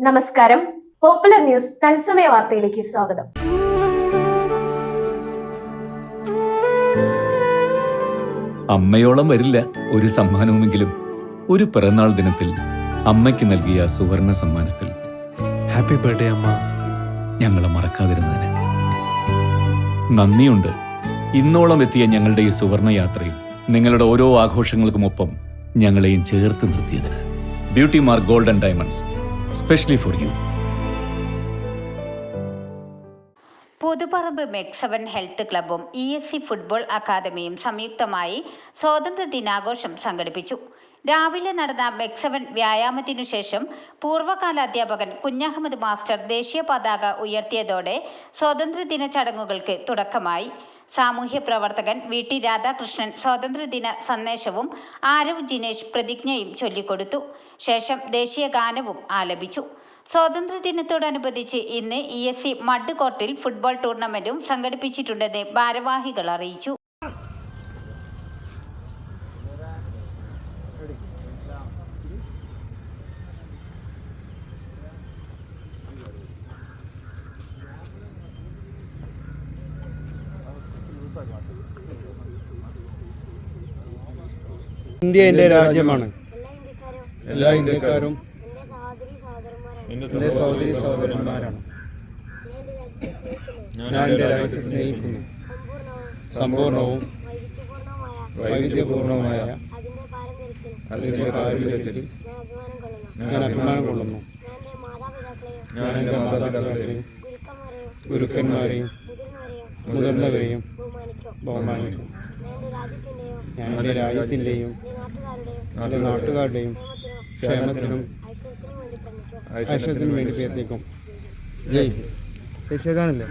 നമസ്കാരം. Popular news തത്സമയ വാർത്തയിലേക്ക് സ്വാഗതം. അമ്മയോളം വരില്ല ഒരു സമ്മാനവുമെങ്കിലും ഒരു പിറന്നാൾ ദിനത്തിൽ അമ്മയ്ക്ക് നൽകിയ സുവർണ സമ്മാനത്തിൽ ഹാപ്പി ബർത്ത്ഡേ അമ്മ. ഞങ്ങളെ മറക്കാതിരുന്നതിന് നന്ദിയുണ്ട്. ഇന്നോളം എത്തിയ ഞങ്ങളുടെ ഈ സുവർണ യാത്രയിൽ നിങ്ങളുടെ ഓരോ ആഘോഷങ്ങൾക്കുമൊപ്പം ഞങ്ങളെയും ചേർത്ത് നിർത്തിയതിന്. Beauty mark gold and diamonds, specially for you. Puthupparamba മെക്സവൻ ഹെൽത്ത് ക്ലബ്ബും ESC ഫുട്ബോൾ അക്കാദമിയും സംയുക്തമായി സ്വാതന്ത്ര്യ ദിനാഘോഷം സംഘടിപ്പിച്ചു. രാവിലെ നടന്ന മെക്സവൻ വ്യായാമത്തിനു ശേഷം പൂർവ്വകാല അധ്യാപകൻ കുഞ്ഞഹമ്മദ് മാസ്റ്റർ ദേശീയ പതാക ഉയർത്തിയതോടെ സ്വാതന്ത്ര്യദിന ചടങ്ങുകൾക്ക് തുടക്കമായി. സാമൂഹ്യ പ്രവർത്തകൻ VT രാധാകൃഷ്ണൻ സ്വാതന്ത്ര്യദിന സന്ദേശവും ആരവ് ജിനേഷ് പ്രതിജ്ഞയും ചൊല്ലിക്കൊടുത്തു. ശേഷം ദേശീയ ഗാനവും ആലപിച്ചു. സ്വാതന്ത്ര്യദിനത്തോടനുബന്ധിച്ച് ഇന്ന് ESC മഡ് കോർട്ടിൽ ഫുട്ബോൾ ടൂർണമെന്റും സംഘടിപ്പിച്ചിട്ടുണ്ടെന്ന് ഭാരവാഹികൾ അറിയിച്ചു. ഇന്ത്യ എൻ്റെ രാജ്യമാണ്. എല്ലാ ഇന്ത്യക്കാരും എൻ്റെ സഹോദരി സഹോദരന്മാരാണ്. ഞാൻ എൻ്റെ രാജ്യത്തെ സ്നേഹിക്കുന്നു. സമ്പൂർണവും വൈവിധ്യപൂർണവുമായ അതിൻ്റെ പാരമ്പര്യത്തിൽ ഞാൻ അഭിമാനം കൊള്ളുന്നു. ഞാൻ എൻ്റെ മാതാപിതാക്കളെയും ഗുരുക്കന്മാരെയും മുതിർന്നവരെയും ബഹുമാനിക്കും. ഞാൻ എൻ്റെ രാജ്യത്തിൻ്റെയും എൻ്റെ നാട്ടുകാരുടെയും ക്ഷേമത്തിനും ഐശ്വര്യത്തിനും വേണ്ടി പ്രയത്നിക്കും. ജയ് ഹിന്ദ്. ദേശീയഗാനല്ലേ?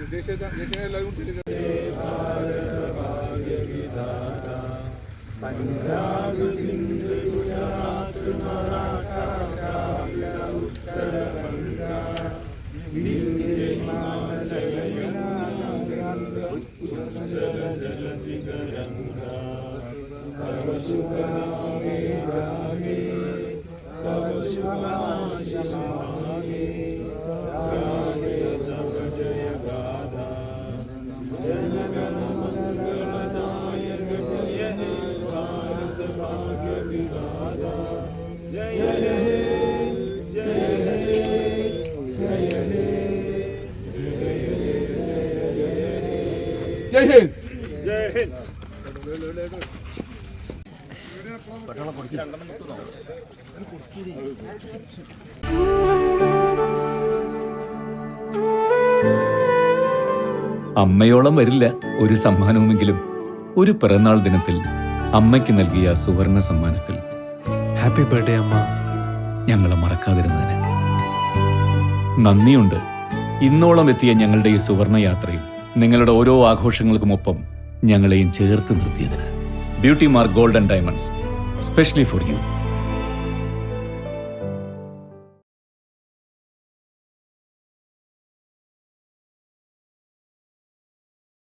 ജയ് ഹിന്ദ്. ജയ് ഹിന്ദ്. അമ്മയോളം വരില്ല ഒരു സമ്മാനവുമെങ്കിലും ഒരു പിറന്നാൾ ദിനത്തിൽ അമ്മയ്ക്ക് നൽകിയ സുവർണ സമ്മാനത്തിൽ ഹാപ്പി ബർത്ത്ഡേ അമ്മ. ഞങ്ങളെ മറക്കാതിരുന്നതിന് നന്ദിയുണ്ട്. ഇന്നോളം എത്തിയ ഞങ്ങളുടെ ഈ സുവർണ യാത്രയിൽ നിങ്ങളുടെ ഓരോ ആഘോഷങ്ങൾക്കുമൊപ്പം ഞങ്ങളെയും ചേർത്ത് നിർത്തിയതിന്. Beauty mark gold and diamonds, specially for U.